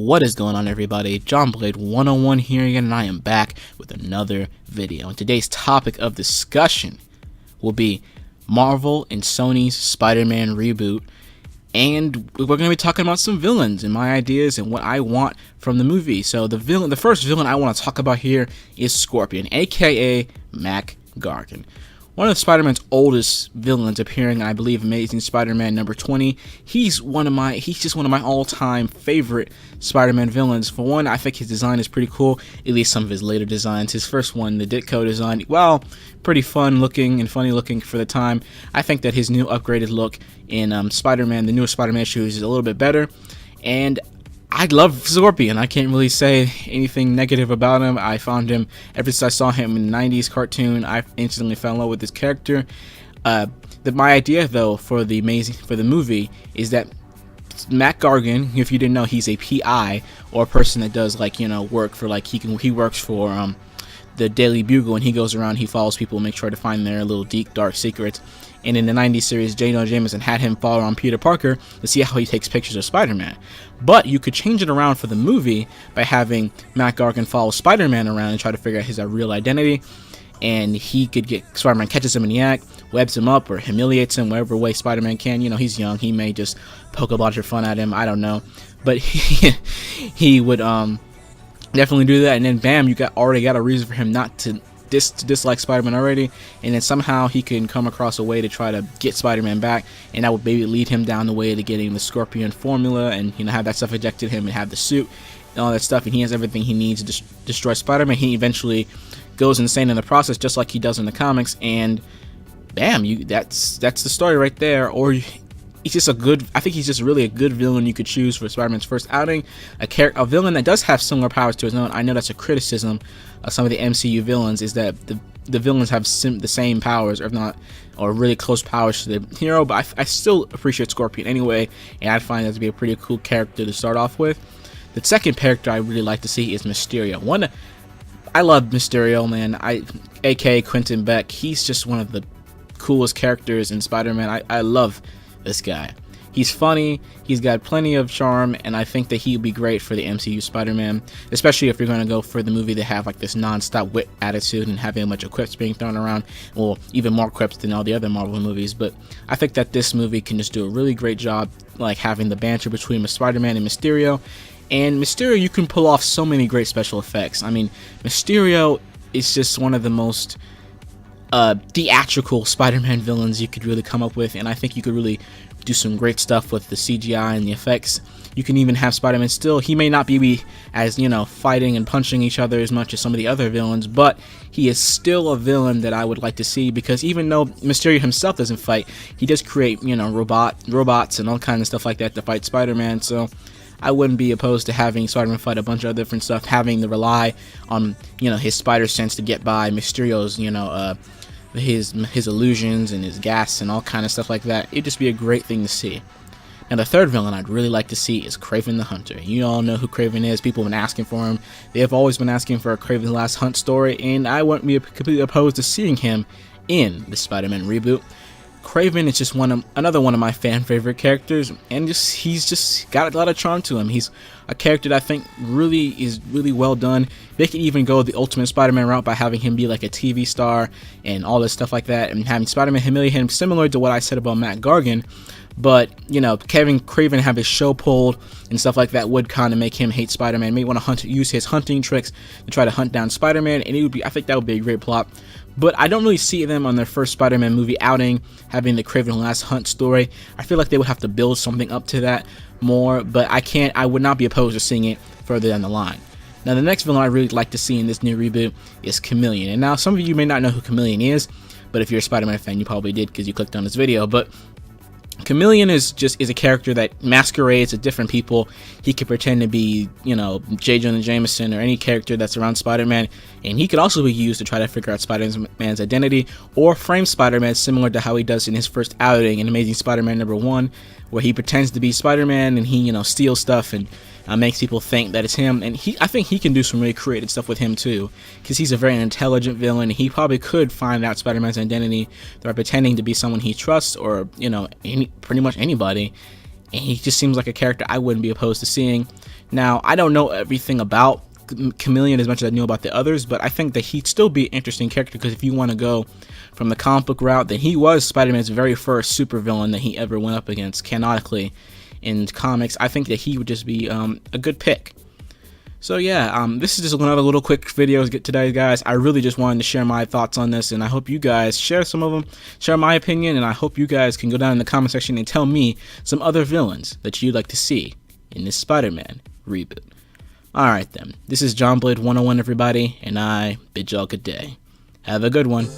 What is going on, everybody? John Blade 101 here again, and I am back with another video. And today's topic of discussion will be Marvel and Sony's Spider-Man reboot, and we're going to be talking about some villains and my ideas and what I want from the movie. So the first villain I want to talk about here is Scorpion, aka Mac Gargan. One of Spider-Man's oldest villains, appearing, I believe, Amazing Spider-Man number 20. He's just one of my all-time favorite Spider-Man villains. For one, I think his design is pretty cool, at least some of his later designs. His first one, the Ditko design, well, pretty fun looking and funny looking for the time. I think that his new upgraded look in Spider-Man, the newest Spider-Man issues, is a little bit better. And I love Scorpion. I can't really say anything negative about him. I found him, ever since I saw him in the 90s cartoon, I instantly fell in love with his character. My idea, though, for the movie is that Mac Gargan, if you didn't know, he's a PI, or a person that does, like, work for, like, he works for the Daily Bugle, and he goes around, he follows people, make sure to find their little deep, dark secrets. And in the 90s series, J. Jonah Jameson had him follow around Peter Parker to see how he takes pictures of Spider-Man. But you could change it around for the movie by having Mac Gargan follow Spider-Man around and try to figure out his real identity. And he could get Spider-Man, catches him in the act, webs him up, or humiliates him whatever way Spider-Man can. He's young, he may just poke a bunch of fun at him, I don't know. But he would definitely do that, and then bam, you already got a reason for him not to dislike Spider-Man already, and then somehow he can come across a way to try to get Spider-Man back, and that would maybe lead him down the way to getting the Scorpion formula, and have that stuff ejected him, and have the suit and all that stuff, and he has everything he needs to destroy Spider-Man. He eventually goes insane in the process, just like he does in the comics, and bam, that's the story right there. Or he's just I think he's just really a good villain you could choose for Spider-Man's first outing. A villain that does have similar powers to his own. I know that's a criticism of some of the MCU villains, is that the villains have the same powers, or if not, or really close powers to the hero, but I still appreciate Scorpion anyway, and I find that to be a pretty cool character to start off with. The second character I really like to see is Mysterio. I love Mysterio, man. aka Quentin Beck. He's just one of the coolest characters in Spider-Man. I love this guy. He's funny, he's got plenty of charm, and I think that he'd be great for the MCU Spider-Man, especially if you're going to go for the movie that have like this non-stop wit attitude and having a bunch of quips being thrown around, well, even more quips than all the other Marvel movies. But I think that this movie can just do a really great job, like having the banter between Spider-Man and Mysterio. And Mysterio, you can pull off so many great special effects. I mean, Mysterio is just one of the most theatrical Spider-Man villains you could really come up with, and I think you could really do some great stuff with the CGI and the effects. You can even have Spider-Man still, he may not be as, fighting and punching each other as much as some of the other villains, but he is still a villain that I would like to see, because even though Mysterio himself doesn't fight, he does create, robots and all kinds of stuff like that to fight Spider-Man. So I wouldn't be opposed to having Spider-Man fight a bunch of other different stuff, having to rely on, his spider sense to get by, Mysterio's, his illusions and his gas and all kind of stuff like that. It'd just be a great thing to see. Now, the third villain I'd really like to see is Kraven the Hunter. You all know who Kraven is. People have been asking for him. They have always been asking for a Kraven the Last Hunt story, and I wouldn't be completely opposed to seeing him in the Spider-Man reboot. Kraven is just another one of my favorite characters, and he's just got a lot of charm to him. He's a character that I think is really well done. They could even go the Ultimate Spider-Man route by having him be like a TV star and all this stuff like that, and having Spider-Man humiliate him, similar to what I said about Mac Gargan. But, having Kraven have his show pulled and stuff like that would kind of make him hate Spider-Man. Maybe want to use his hunting tricks to try to hunt down Spider-Man, and I think that would be a great plot. But I don't really see them on their first Spider-Man movie outing having the Kraven Last Hunt story. I feel like they would have to build something up to that more, but I would not be opposed to seeing it further down the line. Now, the next villain I really like to see in this new reboot is Chameleon. And now, some of you may not know who Chameleon is, but if you're a Spider-Man fan, you probably did because you clicked on this video. But Chameleon is a character that masquerades as different people. He could pretend to be, J. Jonah Jameson or any character that's around Spider-Man, and he could also be used to try to figure out Spider-Man's identity or frame Spider-Man similar to how he does in his first outing in Amazing Spider-Man number 1, where he pretends to be Spider-Man and he, steals stuff and makes people think that it's him. And I think he can do some really creative stuff with him too, because he's a very intelligent villain. He probably could find out Spider-Man's identity by pretending to be someone he trusts, or pretty much anybody. And he just seems like a character I wouldn't be opposed to seeing. Now, I don't know everything about Chameleon as much as I knew about the others, but I think that he'd still be an interesting character, because if you want to go from the comic book route, then he was Spider-Man's very first supervillain that he ever went up against canonically in comics. I think that he would just be a good pick. So yeah, this is just another little quick video today, guys. I really just wanted to share my thoughts on this, and I hope you guys share some of them, share my opinion, and I hope you guys can go down in the comment section and tell me some other villains that you'd like to see in this Spider-Man reboot. Alright then, this is John Blade 101, everybody, and I bid y'all good day. Have a good one.